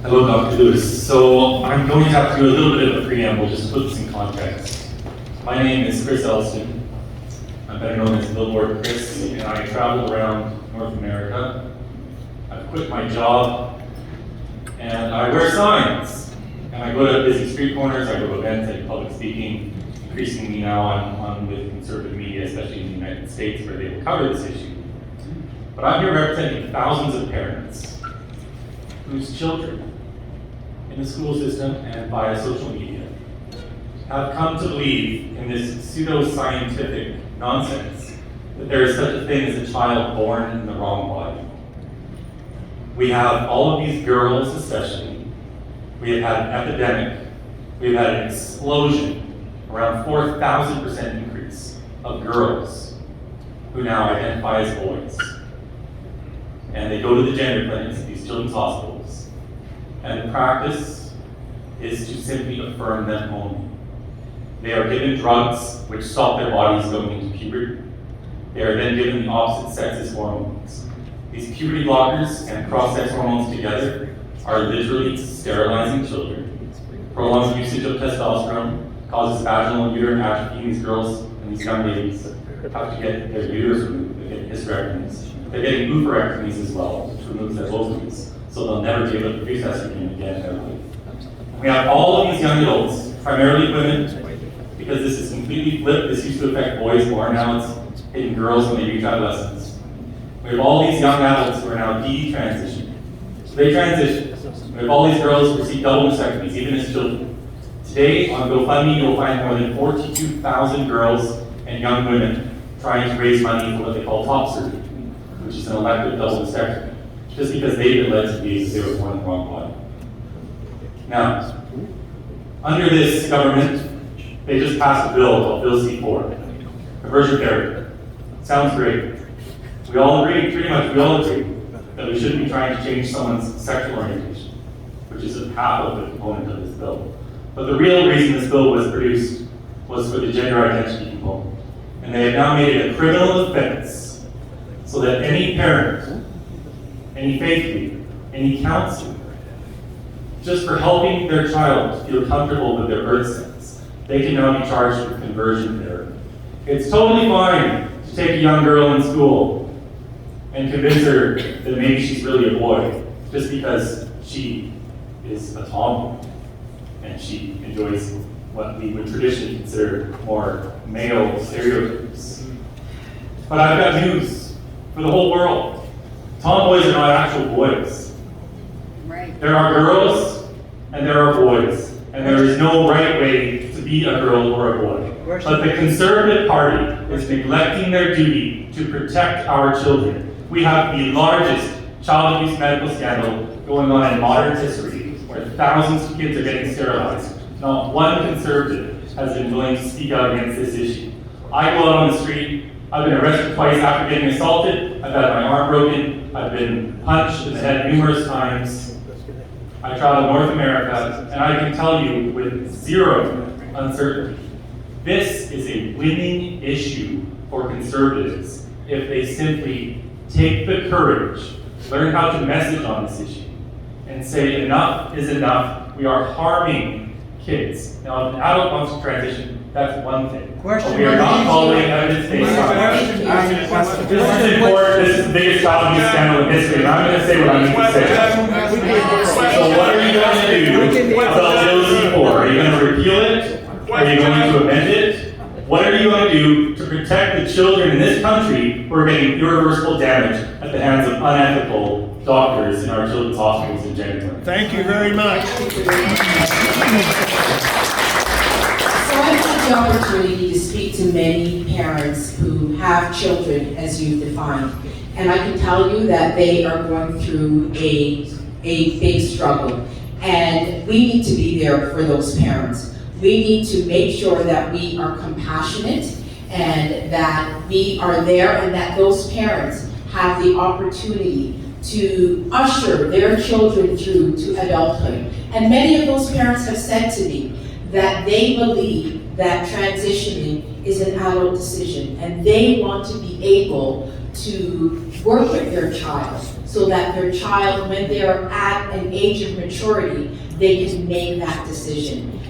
Hello, Dr. Lewis. So I'm going to have to do a little bit of a preamble just to put this in context. My name is Chris Elston. I'm better known as Billboard Chris, and I travel around North America. I've quit my job, and I wear signs. And I go to busy street corners, I go to events, I do public speaking. Increasingly now I'm with conservative media, especially in the United States, where they will cover this issue. But I'm here representing thousands of parents whose children in the school system and via social media have come to believe in this pseudo-scientific nonsense that there is such a thing as a child born in the wrong body. We have all of these girls especially. We have had an epidemic. We have had an explosion, around 4,000% increase of girls who now identify as boys. And they go to the gender clinics at these children's hospitals. And the practice is to simply affirm them only. They are given drugs which stop their bodies going into puberty. They are then given the opposite sex's hormones. These puberty blockers and cross-sex hormones together are literally sterilizing children. Prolonged usage of testosterone causes vaginal and uterine atrophy in these girls and these young ladies have to get their uterus removed. They get hysterectomies. They're getting oophorectomies as well, which removes their ovaries, so they'll never be able to produce estrogen again in their life. We have all of these young adults, primarily women, because this is completely flipped. This used to affect boys more, now it's hitting girls when they reach adolescence. We have all these young adults who are now de-transitioning. So they transition. We have all these girls who receive double mastectomies, even as children. Today, on GoFundMe, you'll find more than 42,000 girls and young women trying to raise money for what they call top surgery, which is an elective double mastectomy, just because they've been led to believe that they were born in the wrong body. Now, under this government, they just passed a bill called Bill C-4, conversion therapy. Sounds great. We all agree, pretty much we all agree, that we shouldn't be trying to change someone's sexual orientation, which is half of the component of this bill. But the real reason this bill was produced was for the gender identity component. And they have now made it a criminal offense so that any parent, any faith leader, any counselor, just for helping their child feel comfortable with their birth sex, they can now be charged with conversion therapy. It's totally fine to take a young girl in school and convince her that maybe she's really a boy just because she is a tomboy and she enjoys what we would traditionally consider more male stereotypes. But I've got news for the whole world. Tomboys are not actual boys. Right. There are girls and there are boys, and there is no right way to be a girl or a boy. But the Conservative Party is neglecting their duty to protect our children. We have the largest child abuse medical scandal going on in modern history, where thousands of kids are getting sterilized. Not one conservative has been willing to speak out against this issue. I go out on the street, I've been arrested twice after getting assaulted, I've had my arm broken, I've been punched in the head numerous times. I travel North America, and I can tell you with zero uncertainty, this is a winning issue for conservatives if they simply take the courage, learn how to message on this issue, and say enough is enough. We are harming kids. Now, if an adult wants to transition, that's one thing. But we are not following evidence-based science. This is important. This is the biggest child abuse scandal in history, and I'm going to say what I need to say. So what are you going to do about Bill C-4? Are you going to repeal it? Are you going to amend it? What are you going to do to protect the children in this country who are getting irreversible damage at the hands of unethical doctors in our children's hospitals and gender clinics? Thank you very much. So I've had the opportunity to speak to many parents who have children as you've defined. And I can tell you that they are going through a big struggle. And we need to be there for those parents. We need to make sure that we are compassionate and that we are there and that those parents have the opportunity to usher their children through to adulthood. And many of those parents have said to me that they believe that transitioning is an adult decision and they want to be able to work with their child so that their child, when they're at an age of maturity, they can make that decision.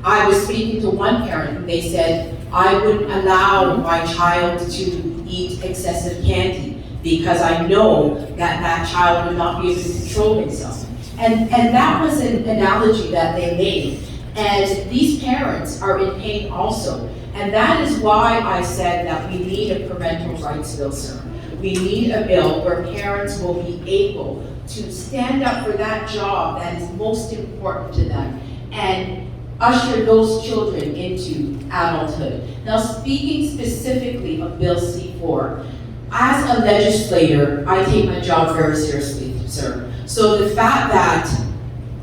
I was speaking to one parent and they said, I wouldn't allow my child to eat excessive candy because I know that that child would not be able to control himself. And that was an analogy that they made. And these parents are in pain also. And that is why I said that we need a parental rights bill, sir. We need a bill where parents will be able to stand up for that job that is most important to them and usher those children into adulthood. Now, speaking specifically of Bill C-4, as a legislator, I take my job very seriously, sir. So the fact that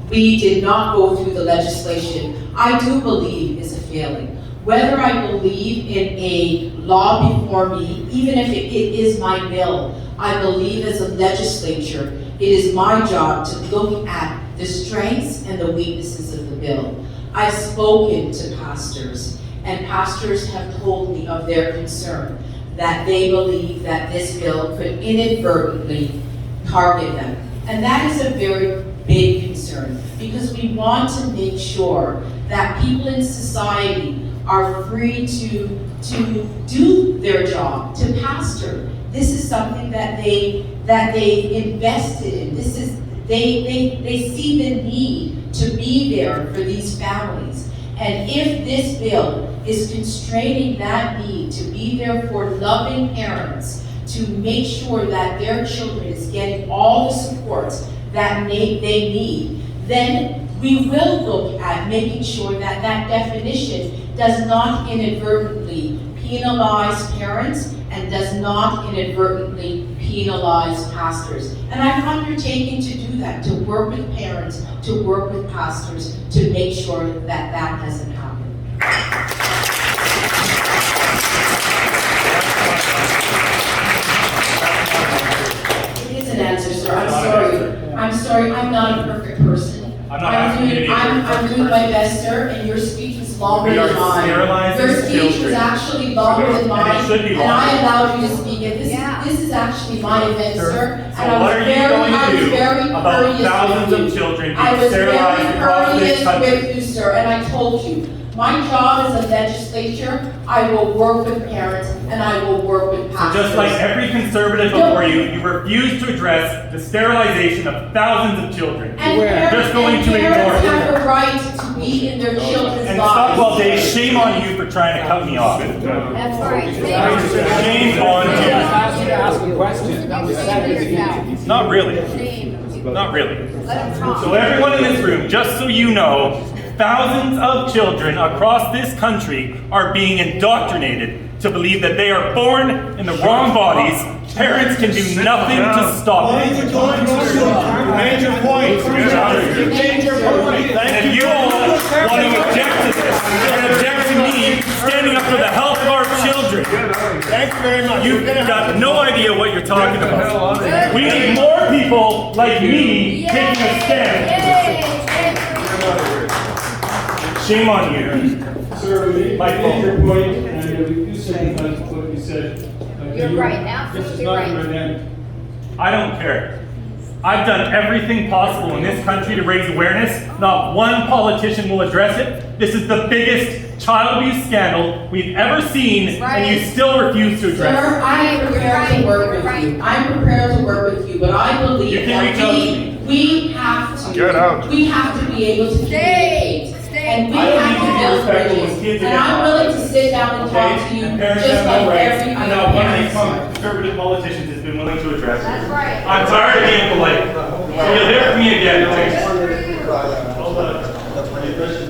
we did not go through the legislation, I do believe is a failing. Whether I believe in a law before me, even if it is my bill, I believe as a legislature, it is my job to look at the strengths and the weaknesses of the bill. I've spoken to pastors, and pastors have told me of their concern that they believe that this bill could inadvertently target them. And that is a very big concern, because we want to make sure that people in society are free to do their job, to pastor. This is something that they invested in. This is they see the need to be there for these families. And if this bill is constraining that need to be there for loving parents, to make sure that their children is getting all the supports that they need, then we will look at making sure that that definition does not inadvertently penalize parents and does not inadvertently penalize pastors. And I'm undertaking to do that, to work with parents, to work with pastors, to make sure that that doesn't happen. It is an answer, sir. I'm sorry, I'm not a perfect person. I'm doing my best, sir, and your speech was longer than mine. Your speech was actually longer than mine, and I allowed you to speak. And this is actually my event, sir. And I was very courteous with you. I was very courteous with you, sir, and I told you, my job as a legislature, I will work with parents and I will work with pastors. So just like every conservative before you, you refuse to address the sterilization of thousands of children. And You're just going to ignore parents it. have a right to be in their children's And lives. Stockwell Day, shame on you for trying to cut me off. That's right. Shame on you. Ask a question. Not really. Not really. So everyone in this room, just so you know, thousands of children across this country are being indoctrinated to believe that they are born in the wrong bodies. Parents can do nothing to stop it. Major point. And if you all want to object to this and object to me standing up for the health of our children, Thank you very much. you've got no idea what you're talking about. We need more people like me taking a stand. Shame on you. Sir, we made your point, and you said what you said. You're right, absolutely right. This is not your end. I don't care. I've done everything possible in this country to raise awareness. Not one politician will address it. This is the biggest child abuse scandal we've ever seen, and you still refuse to address Sir, it. I am prepared to work with you. I'm prepared to work with you, but I You believe can reach out to me. that we have to. Get out. We have to be able to communicate. And we I don't have to need to be build respectful bridges. when kids are And I'm getting willing to sit down and talk to you, And parents just have no like rights. every And other now one of parent. these conservative politicians has been willing to address it. That's right. I'm tired of being polite.